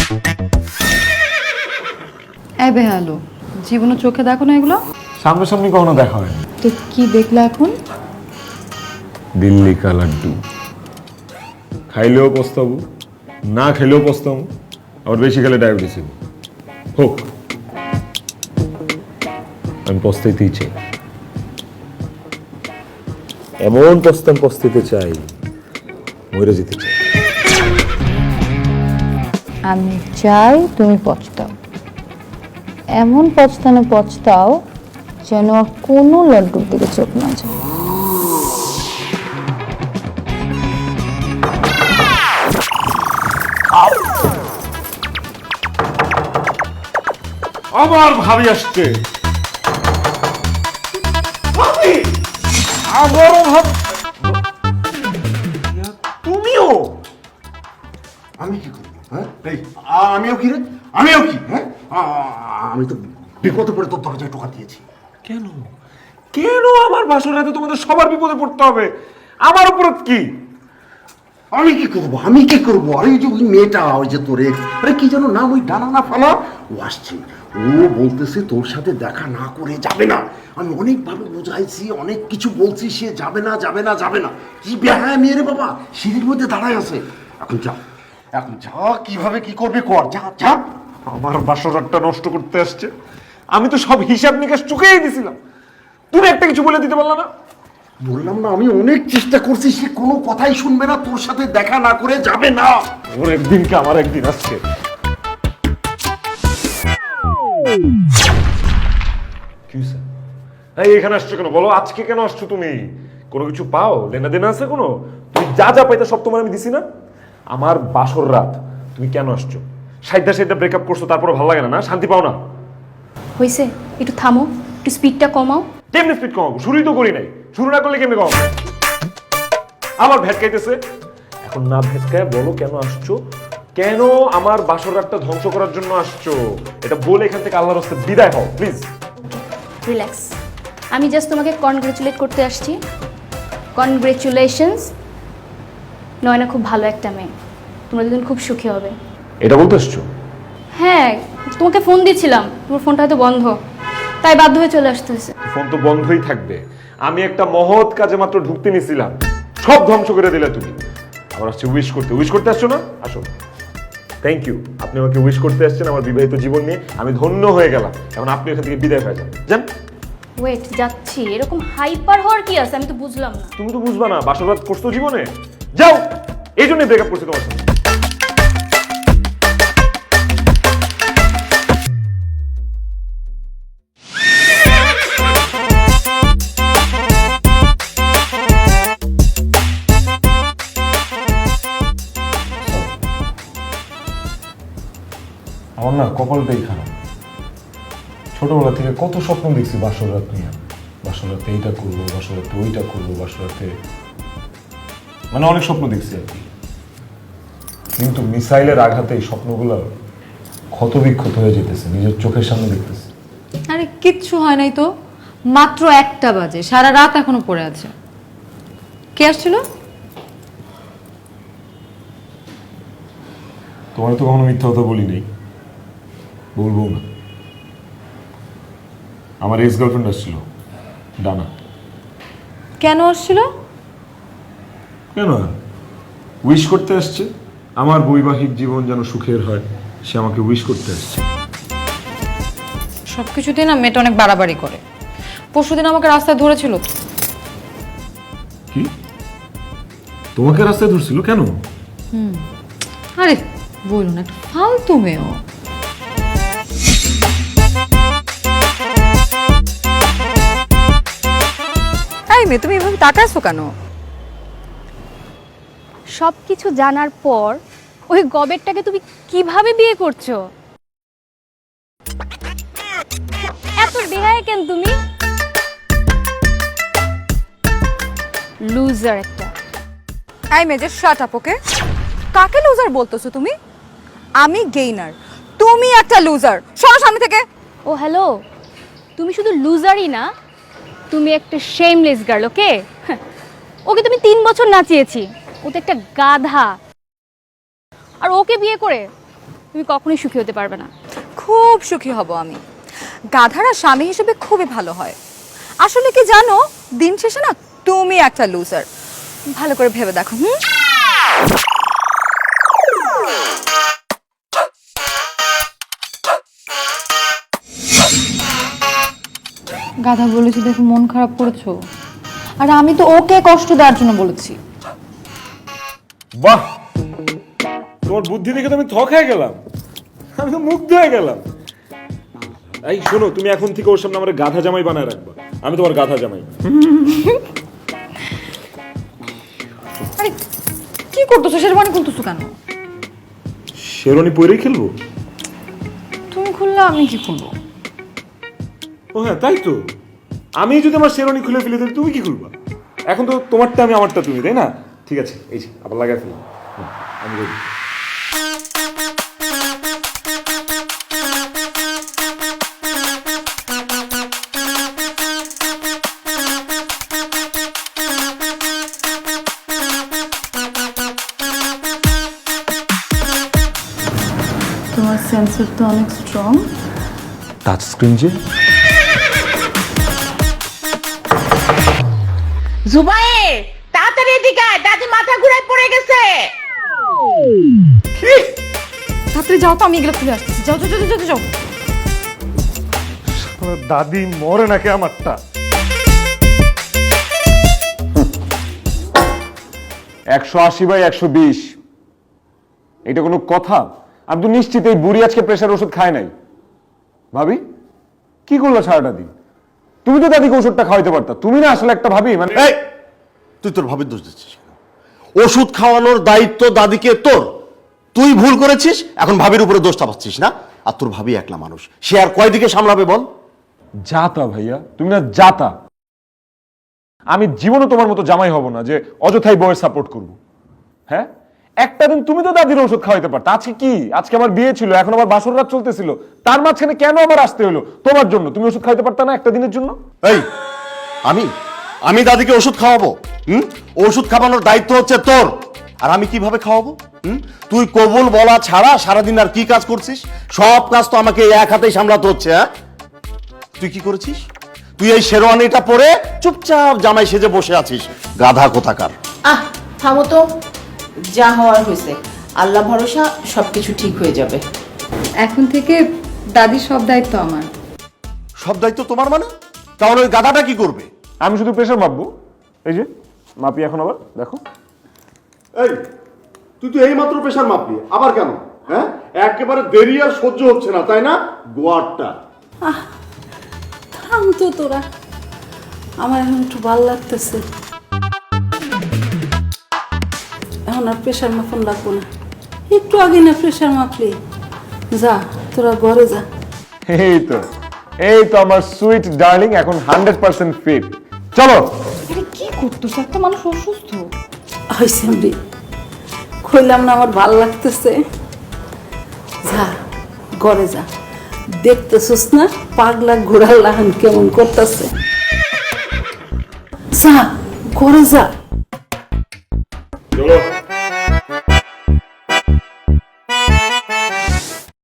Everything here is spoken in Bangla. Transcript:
এই বেহালু, জীবনে চোখে দেখো না এগুলো? সামনাসামনি কখনো দেখা হয় না। তো কি দেখলা এখন? দিল্লি কা লাড্ডু খাইলেও পস্তাবো, না খেলেও পস্তাবো, আবার বেশি খেলে ডায়াবেটিস হোক। আমি পস্তাইতেই চাই, এমন পস্তাইতে চাই, মরে যেতে চাই। আমি চাই তুমি পচতাও, এমন পচতানো পচতাও যেন আর কোনো লাড্ডুর দিকে চোখ না যায়। আবার ভাবি আসছে, তুমিও। আমি কি করবো? হ্যাঁ, আমিও কি রে? আমিও কি? হ্যাঁ, আমি তো বিপদে পড়ে তোর দরজায় টোকা দিয়েছি। কেন কেন আমার বাসর রাতে তোমাদের সবার বিপদে পড়তে হবে? আমার উপর কি? আমি কি করবো? আমি কি করবো? আরে ওই যে ওই মেয়েটা, ওই যে তোর এক্স, আরে কি যেন নাম, ওই ডানা না ফালা, ও আসছে। ও বলতেছে তোর সাথে দেখা না করে যাবে না। আমি অনেকভাবে বোঝাইছি, অনেক কিছু বলছি, সে যাবে না যাবে না যাবে না। কি বেহায়া মেয়ে রে বাবা, সিঁড়ির মধ্যে দাঁড়ায় আছে। এখন যা, এখন যা, কিভাবে কি করবে কর, যা যা। আমার বাসর রাতটা নষ্ট করতে আসছে। আমি তো সব হিসাব নিকাশ চুকেই দিছিলাম, তুমি একটা কিছু বলে দিতে পারলা না? বললাম না, আমি অনেক চেষ্টা করছি, সে কোনো কথাই শুনবে না, তোর সাথে দেখা না করে যাবে না। ওর একদিনকে আমার একদিন আসছে। কি হইছে? এই এখানে আসছো কেন বলো? আজকে কেন আসছো তুমি? কোনো কিছু পাও? লেনা দেনা আছে কোনো? তুমি যা যা পাইতে সব তোমার আমি দিছি না? আমার বাসর রাত, তুমি কেন আসছো? সাইডা ব্রেকআপ করছো, তারপরে ভালো লাগে না? না শান্তি পাও না? হয়েছে, একটু থামো, একটু স্পিডটা কমাও। কেমনি স্পিড কমাবো? শুরুই তো করি নাই। শুরু না করলে কেমনি কমাবো? আবার ভেটকাইতেছে। এখন না ভেটকায় বলো কেন আসছো? কেন আমার বাসর রাতটা ধ্বংস করার জন্য আসছো? এটা বলে এখান থেকে আল্লাহর রাস্তায় বিদায় হও প্লিজ। রিল্যাক্স, আমি জাস্ট তোমাকে কনগ্রেচুলেট করতে আসছি। কনগ্রেচুলেশনস, নয়না খুব ভালো একটা মেয়ে, তোমরা দুজন খুব সুখী হবে। এটা বলতে আসছো? হ্যাঁ, তোমাকে ফোন দিয়েছিলাম, তোমার ফোনটা হয়তো বন্ধ, তাই বাধ্য হয়ে চলে আসতে হয়েছে। ফোন তো বন্ধই থাকবে। আমি একটা মহৎ কাজে মাত্র ঢুকতে নিছিলাম, সব ধ্বংস করে দিলে তুমি। আবার আসছে উইশ করতে আসছো না? আসো, থ্যাংক ইউ। আপনি আমাকে উইশ করতে আসছেন আমার বিবাহিত জীবন নিয়ে, আমি ধন্য হয়ে গেলাম। এখন আপনি এখান থেকে বিদায় হয়ে যান, যান। ওয়েট, যাচ্ছি। এরকম হাইপার হওয়ার কি আছে? আমি তো বুঝলাম না। তুমি তো বুঝবা না, বাসরবাদ করছো জীবনে, যাও। এই জন্যই ব্রেকআপ করছি তোমার সাথে। আমার না কপালটাই খারাপ। ছোটবেলা থেকে কত স্বপ্ন দেখছি বাসর রাত নিয়ে, বাসর রাতে এইটা করবো, বাসর রাতে ওইটা করবো, বাসর রাতে মানে অনেক স্বপ্ন দেখছি আর কি। কিন্তু মিসাইলের আঘাতে এই স্বপ্নগুলো ক্ষতবিক্ষত হয়ে যেতেছে, নিজের চোখের সামনে দেখতেছি। আরে কিচ্ছু হয় নাই তো, মাত্র 1টা বাজে, সারা রাত এখনো পড়ে আছে। কে আসছিল? তোমার তো কখনো মিথ্যা কথা বলি নেই, বলবো না। আমার এক্স গার্লফ্রেন্ড আসছিল, ডানা। কেন আসছিল? কেন আর উইশ করতে আসছে, আমার বৈবাহিক জীবন যেন সুখের হয়, সে আমাকে উইশ করতে আসছে। সবকিছুতেই না মেয়েটা অনেক বাড়াবাড়ি করে। পরশুদিন আমাকে রাস্তায় ধরেছিল। কি? তোমাকে রাস্তায় ধরছিল কেন? আরে বলুন, একটা ফালতু মেয়ে ও। এই মেয়ে, তুমি এভাবে তাকাচ্ছো কেন? সব কিছু জানার পর ওই গবেরটাকে তুমি কিভাবে বিয়ে করছো? এত বেহায়া কেন তুমি? লুজার একটা। এই মেজর শাট আপ, ওকে? কাকে লুজার বলতেছো তুমি? আমি গেইনার, তুমি একটা লুজার। সরো সামনে থেকে। ও হ্যালো, তুমি শুধু লুজারই না, তুমি একটা শেমলেস গার্ল, ওকে? ওকে তুমি 3 বছর নাচিয়েছি, ও তো একটা গাধা। আর ওকে বিয়ে করে তুমি কখনোই সুখী হতে পারবে না। খুব সুখী হব আমি। গাধারা স্বামী হিসেবে খুবই ভালো হয়। আসলে কি জানো, দিন শেষে না তুমি একটা লুজার। ভালো করে ভেবে দেখো। গাধা বলেছি দেখে মন খারাপ করেছো? আর আমি তো ওকে কষ্ট দেওয়ার জন্য বলেছি। বাহ, তোমার বুদ্ধি দেখে তো আমি থক হয়ে গেলাম, আমি তো মুগ্ধ হয়ে গেলাম। এই শোনো, তুমি এখন থেকে ওর সামনে আমার গাধা জামাই বানায় রাখবা, আমি তোমার গাধা জামাই। আরে কি করতেছো? শেরওয়ানি খুলতেছো কেন? শেরওয়ানি পরেই খেলবো? তুমি খুললে আমি কি খুলবো? ও হ্যাঁ, তাই তো। আমি যদি আমার শেরওয়ানি খুলে ফেলে দিই, তুমি কি করবা? এখন তো তোমারটা আমি, আমারটা তুমি, তাই না? ঠিক আছে, এই যে আবার লাগাই ফেলাম, আমি রেডি। তোমার সেন্সর তো অনেক স্ট্রং। টাচ স্ক্রিন যে। জুবাইর, তাড়াতাড়ি এদিকে আয়, দাদি মাথা ঘুরায় পড়ে গেছে। তাড়াতাড়ি যাও তো, আমি এগুলো খুলে আসতেছি। যাও যাও যাও যাও। দাদি মরে নাকি আমারটা? 180/120, এটা কোনো কথা? আমি তো নিশ্চিত এই বুড়ি আজকে প্রেশার ওষুধ খায় নাই। ভাবি কি করলো সারাটা দিন? তুমি তো দাদিকে ওষুধটা খাওয়াইতে পারতা। তুমি না আসলে একটা ভাবি, মানে এই, তুই তোর ভাবির দোষ দিচ্ছিস। ওষুধ খাওয়ানোর দায়িত্ব দাদিকে তোর। তুই ভুল করেছিস, এখন ভাবির উপরে দোষটা পাচ্ছিস না। আর তোর ভাবি একলা মানুষ, সে আর কয়দিকে সামলাবে বল? জাতা ভাইয়া, তুমি না জাতা। আমি জীবনে তোমার মতো জামাই হব না যে অযথাই বউয়ের সাপোর্ট করব। হ্যাঁ, একটা দিন তুমি তো দাদির ওষুধ খাওয়াইতে পারতা। আজকে কি? আজকে আমার বিয়ে ছিল, এখন আমার বাসর রাত চলতেছিল, তার মাঝখানে কেন আমার আসতে হলো তোমার জন্য? তুমি ওষুধ খাইতে পারতা না একটা দিনের জন্য? এই, আমি দাদিকে ওষুধ খাওয়াবো? ওষুধ খাওয়ানোর দায়িত্ব হচ্ছে তোর। আর আমি কিভাবে খাওয়াবো? তুই কবুল বলা ছাড়া সারাদিন আর কি কাজ করছিস? সব কাজ তো আমাকে এই এক হাতেই সামলাতে হচ্ছে। হ্যাঁ, তুই কি করেছিস? তুই এই শেরওয়ানিটা পরে চুপচাপ জামাই সেজে বসে আছিস, গাধা কোথাকার। থামো তো, যা হওয়ার হয়েছে। আল্লাহ ভরসা, সবকিছু ঠিক হয়ে যাবে। এখন থেকে দাদির সব দায়িত্ব আমার। সব দায়িত্ব তোমার মানে? তাহলে ওই গাধাটা কি করবে? আমি শুধু প্রেশার মাপবো। এই যে মাপি এখন, আবার দেখো। এই, তুই তো এই মাত্র প্রেশার মাপবি, আবার কেন? হ্যাঁ, একেবারে দেরি আর সহ্য হচ্ছে না, তাই না? গোয়ারটা থাম তো তোরা, আমার এখন একটু ভালো লাগতেছে। এখন আর প্রেশার মাপন লাগবো না, একটু আগে না প্রেশার মাপলি। যা তোরা ঘরে যা। এই তো আমার সুইট ডার্লিং এখন 100% ফিট। চলো। আরে কি করতেছ? একটা মানুষ অসুস্থ। হয়েছে আমি কইলাম না আমার ভাল লাগতেছে। যা ঘরে যা, দেখতেছিস না পাগলা ঘোড়ার লাহান কেমন করতেছে। যা ঘরে যা।